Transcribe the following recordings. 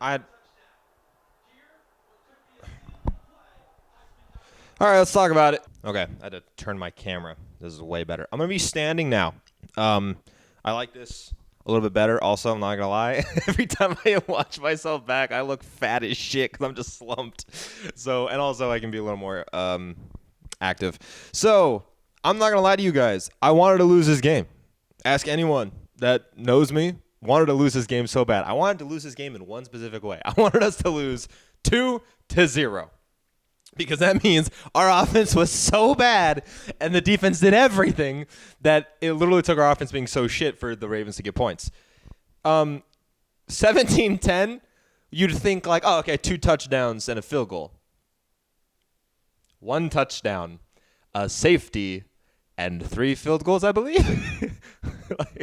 All right, let's talk about it. Okay, I had to turn my camera. This is way better. I'm going to be standing now. I like this a little bit better. Also, I'm not going to lie. Every time I watch myself back, I look fat as shit because I'm just slumped. So, and also I can be a little more active. So, I'm not going to lie to you guys. I wanted to lose this game. Ask anyone that knows me. Wanted to lose this game so bad. I wanted to lose this game in one specific way. I wanted us to lose 2-0. Because that means our offense was so bad and the defense did everything that it literally took our offense being so shit for the Ravens to get points. 17-10, you'd think like, oh, okay, 2 touchdowns and a field goal. 1 touchdown, a safety, and 3 field goals, I believe.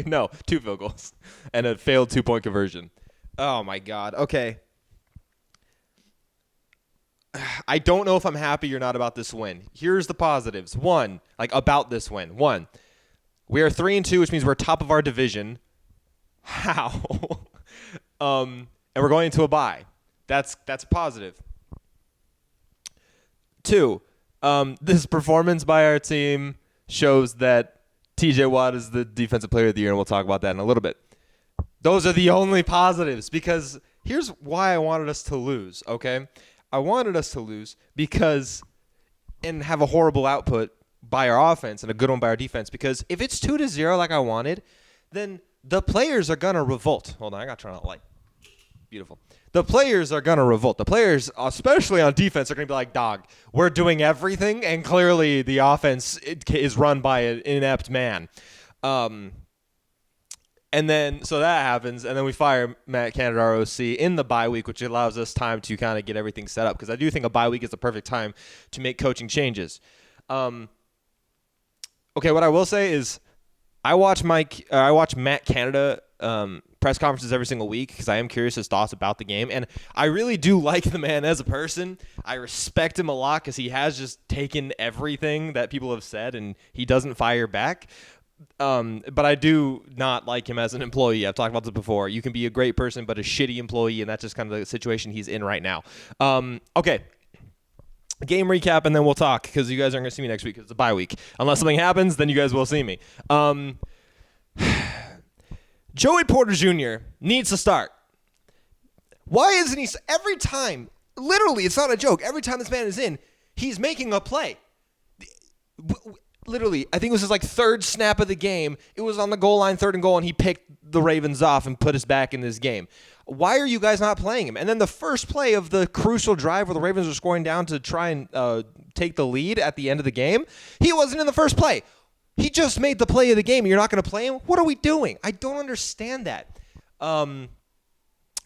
No, 2 field goals and a failed 2-point conversion. Oh, my God. Okay. I don't know if I'm happy or not about this win. Here's the positives. About this win. 1, we are 3-2, which means we're top of our division. How? And we're going into a bye. That's positive. 2, this performance by our team shows that TJ Watt is the defensive player of the year, and we'll talk about that in a little bit. Those are the only positives, because here's why I wanted us to lose, okay? I wanted us to lose and have a horrible output by our offense and a good one by our defense, because if it's 2-0 like I wanted, then the players are going to revolt. Hold on, I got to turn on the light. Beautiful. The players are going to revolt. The players, especially on defense, are going to be like, dog, we're doing everything, and clearly the offense is run by an inept man. And then, so that happens, and then we fire Matt Canada, our OC, in the bye week, which allows us time to kind of get everything set up, because I do think a bye week is the perfect time to make coaching changes. Okay, what I will say is I watch Matt Canada press conferences every single week because I am curious his thoughts about the game, and I really do like the man as a person. I respect him a lot because he has just taken everything that people have said, and he doesn't fire back. But I do not like him as an employee. I've talked about this before. You can be a great person, but a shitty employee, and that's just kind of the situation he's in right now. Okay. Game recap, and then we'll talk, because you guys aren't going to see me next week because it's a bye week. Unless something happens, then you guys will see me. Joey Porter Jr. needs to start. Why isn't he? Every time, literally, it's not a joke. Every time this man is in, he's making a play. Literally, I think it was his third snap of the game. It was on the goal line, 3rd and goal, and he picked the Ravens off and put us back in this game. Why are you guys not playing him? And then the first play of the crucial drive where the Ravens were scoring down to try and take the lead at the end of the game, he wasn't in the first play. He just made the play of the game. You're not going to play him? What are we doing? I don't understand that.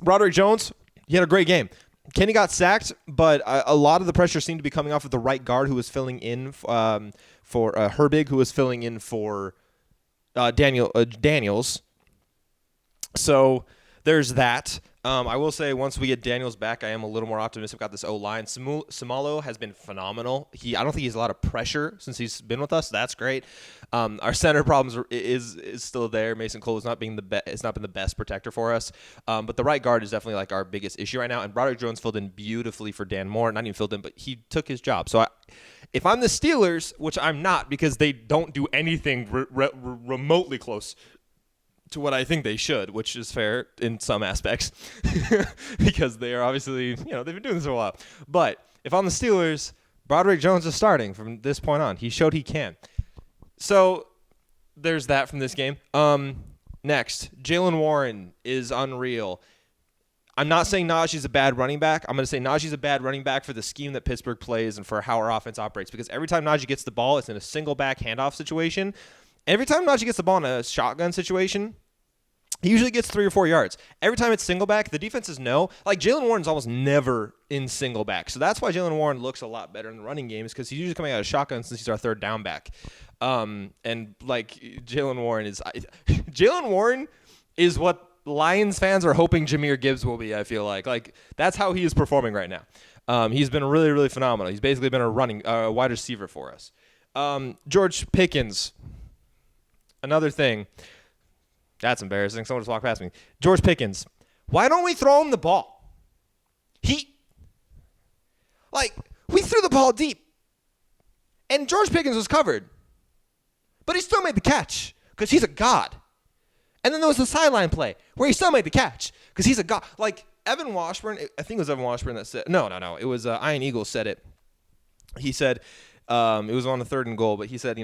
Broderick Jones, he had a great game. Kenny got sacked, but a lot of the pressure seemed to be coming off of the right guard who was filling in for Herbig, who was filling in for Daniels. So there's that. I will say once we get Daniels back, I am a little more optimistic about this O-line. Samalo has been phenomenal. I don't think he's a lot of pressure since he's been with us. That's great. Our center problems is still there. Mason Cole has not been the best protector for us. But the right guard is definitely our biggest issue right now. And Broderick Jones filled in beautifully for Dan Moore. Not even filled in, but he took his job. So if I'm the Steelers, which I'm not because they don't do anything remotely close to what I think they should, which is fair in some aspects because they are obviously, they've been doing this for a while. But if I'm the Steelers, Broderick Jones is starting from this point on. He showed he can. So there's that from this game. Next, Jaylen Warren is unreal. I'm not saying Najee's a bad running back. I'm going to say Najee's a bad running back for the scheme that Pittsburgh plays and for how our offense operates, because every time Najee gets the ball, it's in a single back handoff situation. Every time Najee gets the ball in a shotgun situation, he usually gets 3 or 4 yards. Every time it's single back, the defenses know. Jaylen Warren's almost never in single back. So that's why Jaylen Warren looks a lot better in the running games, because he's usually coming out of shotgun since he's our 3rd down back. Jaylen Warren is what Lions fans are hoping Jahmyr Gibbs will be, I feel like. That's how he is performing right now. He's been really, really phenomenal. He's basically been a wide receiver for us. George Pickens, another thing. That's embarrassing. Someone just walked past me. George Pickens. Why don't we throw him the ball? We threw the ball deep, and George Pickens was covered, but he still made the catch because he's a god. And then there was the sideline play where he still made the catch because he's a god. Like Evan Washburn, I think it was Evan Washburn that said, no. It was Ian Eagle said it. He said, it was on the 3rd and goal, but he said,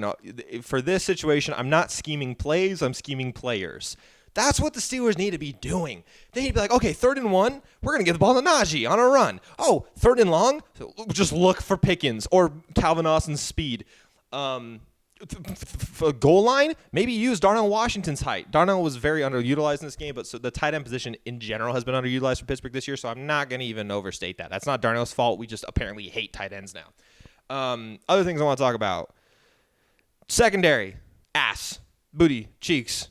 for this situation, I'm not scheming plays, I'm scheming players. That's what the Steelers need to be doing. They need to be like, okay, 3rd and 1, we're going to get the ball to Najee on a run. Oh, 3rd and long, just look for Pickens or Calvin Austin's speed. Goal line, maybe use Darnell Washington's height. Darnell was very underutilized in this game, but so the tight end position in general has been underutilized for Pittsburgh this year, so I'm not going to even overstate that. That's not Darnell's fault. We just apparently hate tight ends now. Other things I want to talk about. Secondary, ass, booty, cheeks,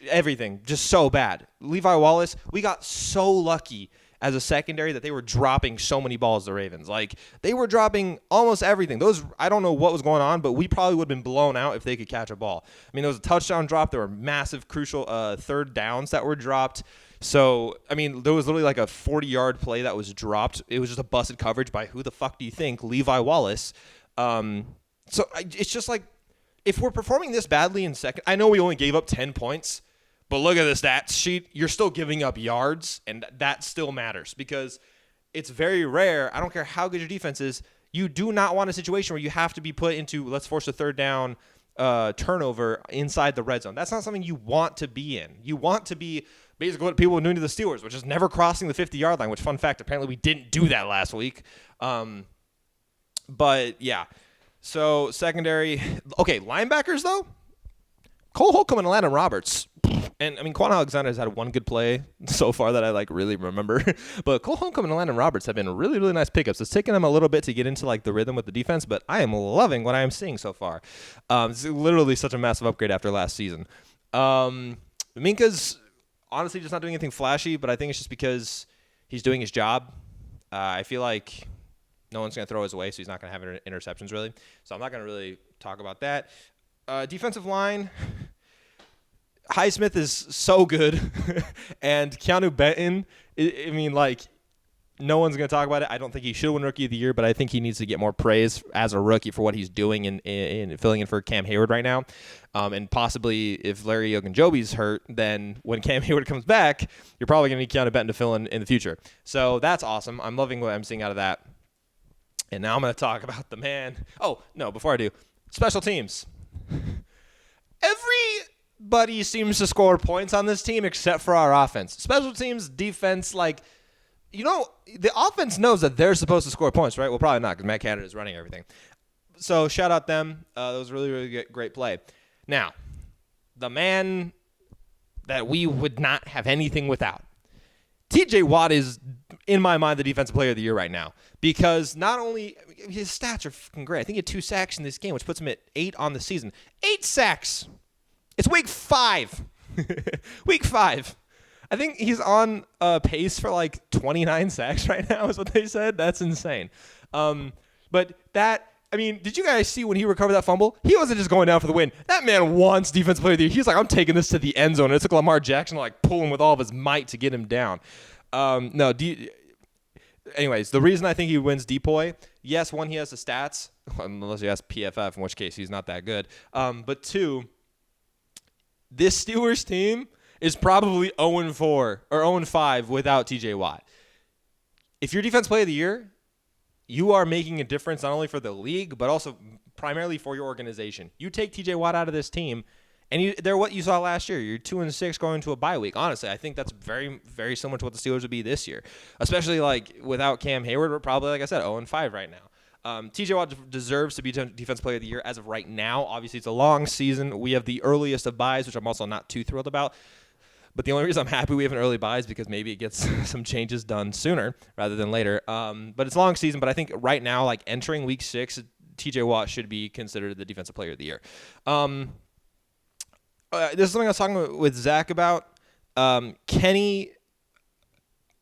everything, just so bad. Levi Wallace, we got so lucky as a secondary that they were dropping so many balls to the Ravens. Like, they were dropping almost everything. I don't know what was going on, but we probably would have been blown out if they could catch a ball. I mean, there was a touchdown drop. There were massive, crucial third downs that were dropped. So, I mean, there was literally like a 40-yard play that was dropped. It was just a busted coverage by who the fuck do you think? Levi Wallace. It's just like, if we're performing this badly in second, I know we only gave up 10 points, but look at the stats sheet. You're still giving up yards, and that still matters because it's very rare. I don't care how good your defense is. You do not want a situation where you have to be put into, let's force a third down turnover inside the red zone. That's not something you want to be in. You want to be basically what people were doing to the Steelers, which is never crossing the 50-yard line, which, fun fact, apparently we didn't do that last week. But, yeah. So, secondary. Okay, linebackers, though. Cole Holcomb and Landon Roberts. And, I mean, Quan Alexander has had one good play so far that I, really remember. But Cole Holcomb and Landon Roberts have been really, really nice pickups. It's taken them a little bit to get into, the rhythm with the defense, but I am loving what I am seeing so far. It's literally such a massive upgrade after last season. Minka's honestly just not doing anything flashy, but I think it's just because he's doing his job. I feel like no one's going to throw his way, so he's not going to have interceptions, really. So I'm not going to really talk about that. Defensive line, Highsmith is so good, and Keanu Benton, no one's going to talk about it. I don't think he should win Rookie of the Year, but I think he needs to get more praise as a rookie for what he's doing in filling in for Cam Hayward right now. And possibly if Larry Ogunjobi's hurt, then when Cam Hayward comes back, you're probably going to need Keanu Benton to fill in the future. So that's awesome. I'm loving what I'm seeing out of that. And now I'm going to talk about the man. Oh, no, before I do, special teams. Everybody seems to score points on this team except for our offense. Special teams, defense, the offense knows that they're supposed to score points, right? Well, probably not because Matt Canada is running everything. So shout out them. That was really, really great play. Now, the man that we would not have anything without. TJ Watt is, in my mind, the defensive player of the year right now because not only his stats are fucking great. I think he had 2 sacks in this game, which puts him at 8 on the season. 8 sacks. It's week 5. Week 5. I think he's on pace for 29 sacks right now is what they said. That's insane. Did you guys see when he recovered that fumble? He wasn't just going down for the win. That man wants defensive player of the year. He's like, I'm taking this to the end zone. And it took Lamar Jackson to pull him with all of his might to get him down. Anyways, the reason I think he wins DPOY, yes, one, he has the stats, unless you ask PFF, in which case he's not that good. But 2, this Steelers team is probably 0-4 or 0-5 without TJ Watt. If you're defense player of the year, you are making a difference not only for the league, but also primarily for your organization. You take TJ Watt out of this team, and they're what you saw last year. You're 2-6 going to a bye week. Honestly, I think that's very, very similar to what the Steelers would be this year, especially without Cam Hayward. We're probably, like I said, 0-5 right now. TJ Watt deserves to be Defensive Player of the Year as of right now. Obviously, it's a long season. We have the earliest of buys, which I'm also not too thrilled about. But the only reason I'm happy we have an early buy is because maybe it gets some changes done sooner rather than later. But it's a long season. But I think right now, entering week 6, TJ Watt should be considered the Defensive Player of the Year. This is something I was talking with Zach about. Kenny,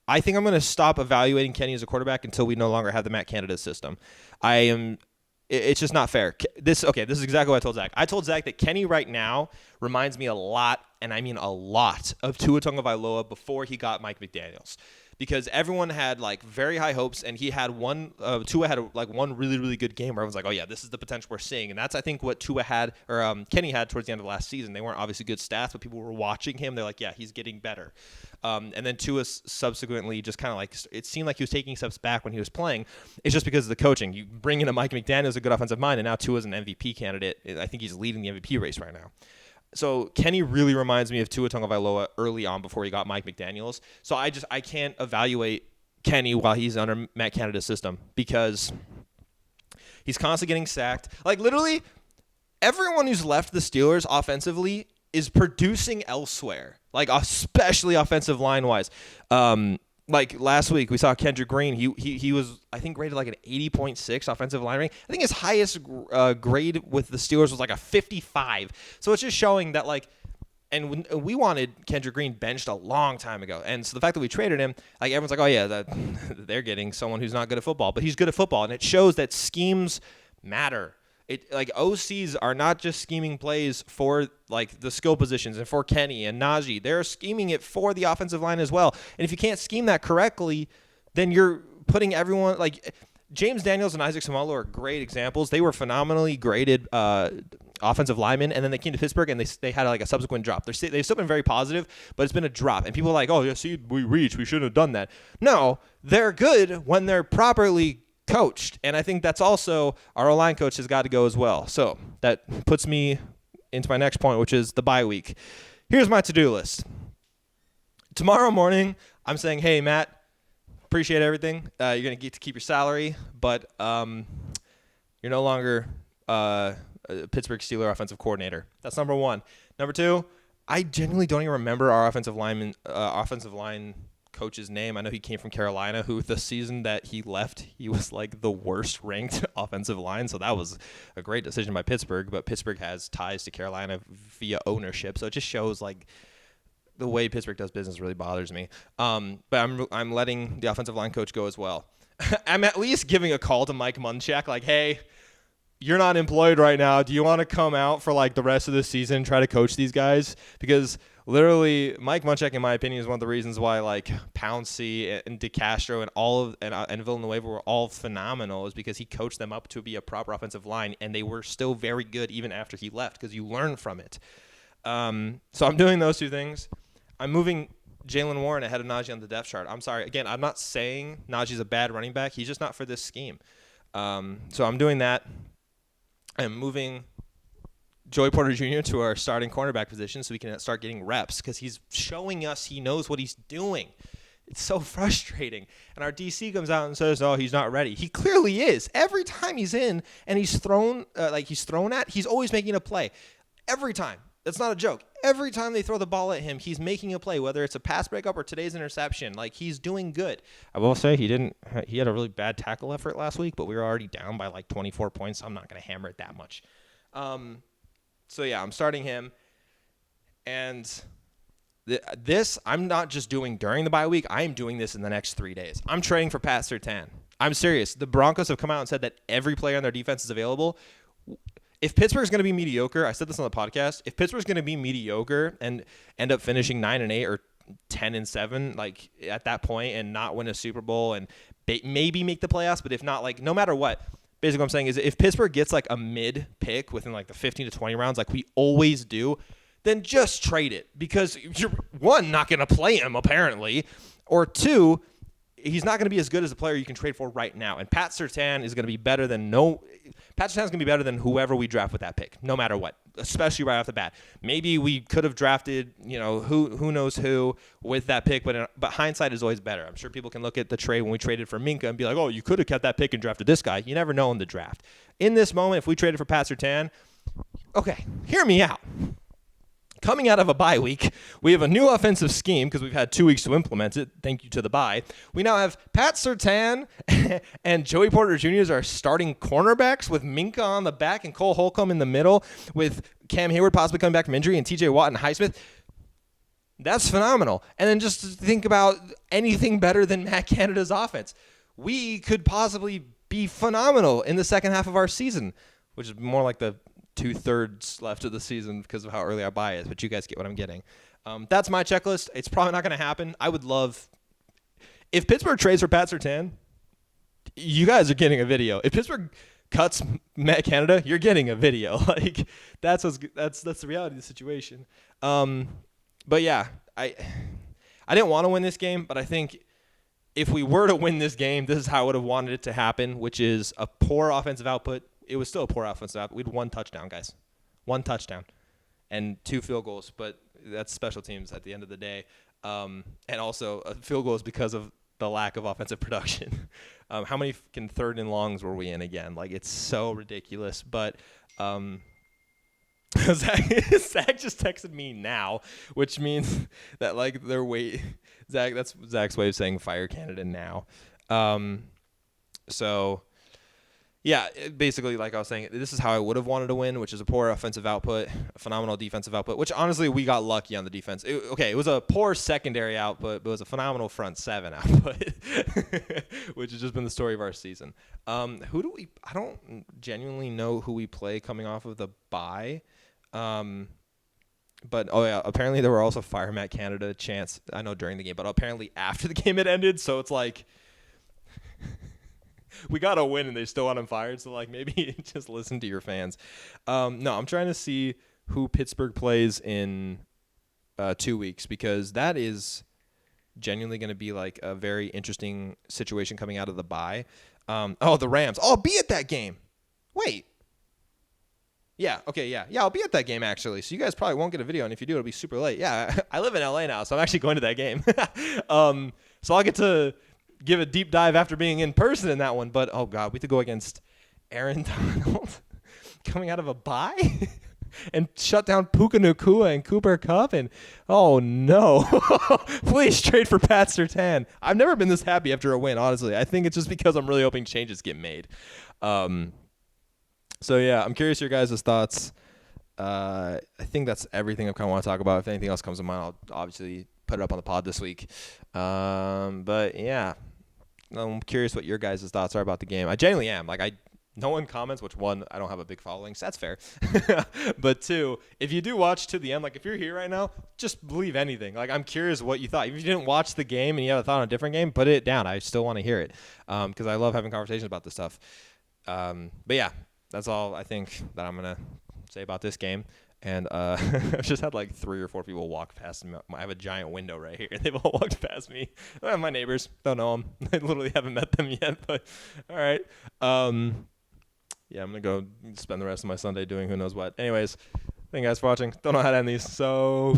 I think I'm going to stop evaluating Kenny as a quarterback until we no longer have the Matt Canada system. It's just not fair. This is exactly what I told Zach. I told Zach that Kenny right now reminds me a lot, and I mean a lot, of Tua Tagovailoa before he got Mike McDaniels. because everyone had like very high hopes, and he had Tua had like one really, really good game where everyone's like, oh yeah, this is the potential we're seeing. And that's, I think, what Tua had, or Kenny had towards the end of last season. They weren't obviously good stats, but people were watching him. They're like, yeah, he's getting better. And then Tua subsequently just kind of like, it seemed like he was taking steps back when he was playing. It's just because of the coaching. You bring in a Mike McDaniels, a good offensive mind, and now Tua's an MVP candidate. I think he's leading the MVP race right now. So Kenny really reminds me of Tua Tagovailoa early on before he got Mike McDaniels. So I can't evaluate Kenny while he's under Matt Canada's system because he's constantly getting sacked. Like literally everyone who's left the Steelers offensively is producing elsewhere, like especially offensive line wise. Like last week, we saw Kendrick Green. He was, I think, rated like an 80.6 offensive line rating. I think his highest grade with the Steelers was like a 55. So it's just showing that, like, and we wanted Kendrick Green benched a long time ago. And so the fact that we traded him, like everyone's like, oh yeah, they're getting someone who's not good at football, but he's good at football, and it shows that schemes matter. Like OCs are not just scheming plays for like the skill positions and for Kenny and Najee. They're scheming it for the offensive line as well. And if you can't scheme that correctly, then you're putting everyone like James Daniels and Isaac Seumalo are great examples. They were phenomenally graded offensive linemen, and then they came to Pittsburgh and they had like a subsequent drop. They've still been very positive, but it's been a drop. And people are like, oh, yeah, see, we shouldn't have done that. No, they're good when they're properly coached, and I think that's also our O-line coach has got to go as well. So that puts me into my next point, which is the bye week. Here's my to-do list. Tomorrow morning, I'm saying, hey, Matt, appreciate everything. You're going to get to keep your salary, but you're no longer a Pittsburgh Steelers offensive coordinator. That's number one. Number two, I genuinely don't even remember our offensive line coach's name. I know he came from Carolina, who the season that he left, he was like the worst ranked offensive line. So that was a great decision by Pittsburgh, but Pittsburgh has ties to Carolina via ownership. So it just shows like the way Pittsburgh does business really bothers me. But I'm letting the offensive line coach go as well. I'm at least giving a call to Mike Munchak like, hey, you're not employed right now. Do you want to come out for like the rest of the season and try to coach these guys? Because literally, Mike Munchak, in my opinion, is one of the reasons why like Pouncey and DeCastro and all of and Villanueva were all phenomenal, is because he coached them up to be a proper offensive line, and they were still very good even after he left because you learn from it. So I'm doing those two things. I'm moving Jaylen Warren ahead of Najee on the depth chart. I'm sorry. Again, I'm not saying Najee's a bad running back. He's just not for this scheme. So I'm doing that. I'm moving Joey Porter Jr. to our starting cornerback position so we can start getting reps because he's showing us he knows what he's doing. It's so frustrating. And our DC comes out and says, oh, he's not ready. He clearly is. Every time he's in and he's thrown at, he's always making a play. Every time. That's not a joke. Every time they throw the ball at him, he's making a play, whether it's a pass breakup or today's interception. Like, he's doing good. I will say he had a really bad tackle effort last week, but we were already down by like 24 points, so I'm not going to hammer it that much. So, yeah, I'm starting him. And this I'm not just doing during the bye week. I am doing this in the next 3 days. I'm trading for Pat Surtain. I'm serious. The Broncos have come out and said that every player on their defense is available. If Pittsburgh's going to be mediocre, I said this on the podcast, if Pittsburgh's going to be mediocre and end up finishing 9-8 or 10-7, like at that point, and not win a Super Bowl and maybe make the playoffs, but if not, like no matter what, basically what I'm saying is if Pittsburgh gets like a mid pick within like the 15 to 20 rounds, like we always do, then just trade it, because you're, one, not going to play him apparently, or two, he's not going to be as good as a player you can trade for right now. And Pat Surtain is going to be better than Surtain's going to be better than whoever we draft with that pick, no matter what, especially right off the bat. Maybe we could have drafted, who knows who with that pick, but hindsight is always better. I'm sure people can look at the trade when we traded for Minka and be like, oh, you could have kept that pick and drafted this guy. You never know in the draft. In this moment, if we traded for Pat Surtain, okay, hear me out. Coming out of a bye week, we have a new offensive scheme because we've had 2 weeks to implement it. Thank you to the bye. We now have Pat Surtain and Joey Porter Jr. as our starting cornerbacks, with Minka on the back and Cole Holcomb in the middle, with Cam Hayward possibly coming back from injury and TJ Watt and Highsmith. That's phenomenal. And then just think about anything better than Matt Canada's offense. We could possibly be phenomenal in the second half of our season, which is more like the 2/3 left of the season because of how early our bye is, but you guys get what I'm getting. That's my checklist. It's probably not going to happen. I would love, if Pittsburgh trades for Pat Surtain, you guys are getting a video. If Pittsburgh cuts Matt Canada, you're getting a video. Like that's the reality of the situation. But yeah, I didn't want to win this game, but I think if we were to win this game, this is how I would have wanted it to happen, which is a poor offensive output. It was still a poor offensive output. We had 1 touchdown, guys. 1 touchdown and 2 field goals, but that's special teams at the end of the day. And also field goals because of the lack of offensive production. How many fucking 3rd and longs were we in again? Like, it's so ridiculous. But Zach just texted me now, which means that, like, that's Zach's way of saying fire Canada now. So, yeah, basically, like I was saying, this is how I would have wanted to win, which is a poor offensive output, a phenomenal defensive output, which honestly we got lucky on the defense. It was a poor secondary output, but it was a phenomenal front 7 output, which has just been the story of our season. I don't genuinely know who we play coming off of the bye. But, apparently there were also Fire Matt Canada chants, I know during the game, but apparently after the game had ended, so it's like, we got to win and they still want him fired, so, like, maybe just listen to your fans. No, I'm trying to see who Pittsburgh plays in 2 weeks, because that is genuinely going to be, like, a very interesting situation coming out of the bye. The Rams. I'll be at that game. Wait. Yeah, okay, yeah, I'll be at that game, actually, so you guys probably won't get a video, and if you do, it'll be super late. Yeah, I live in LA now, so I'm actually going to that game. So I'll get to give a deep dive after being in person in that one, but, oh, God, we have to go against Aaron Donald coming out of a bye and shut down Puka Nacua and Cooper Kupp, and, oh, no. Please trade for Pat Surtain. I've never been this happy after a win, honestly. I think it's just because I'm really hoping changes get made. So, yeah, I'm curious your guys' thoughts. I think that's everything I kind of want to talk about. If anything else comes to mind, I'll obviously put it up on the pod this week. But, yeah, I'm curious what your guys' thoughts are about the game. I genuinely am. Like, no one comments, which, 1, I don't have a big following, so that's fair. But 2, if you do watch to the end, like, if you're here right now, just believe anything. Like, I'm curious what you thought. If you didn't watch the game and you have a thought on a different game, put it down. I still want to hear it because I love having conversations about this stuff. But, yeah. That's all I think that I'm going to say about this game. And I've just had like 3 or 4 people walk past me. I have a giant window right here. They've all walked past me. My neighbors. Don't know them. I literally haven't met them yet. But all right. Yeah, I'm going to go spend the rest of my Sunday doing who knows what. Anyways, thank you guys for watching. Don't know how to end these. So...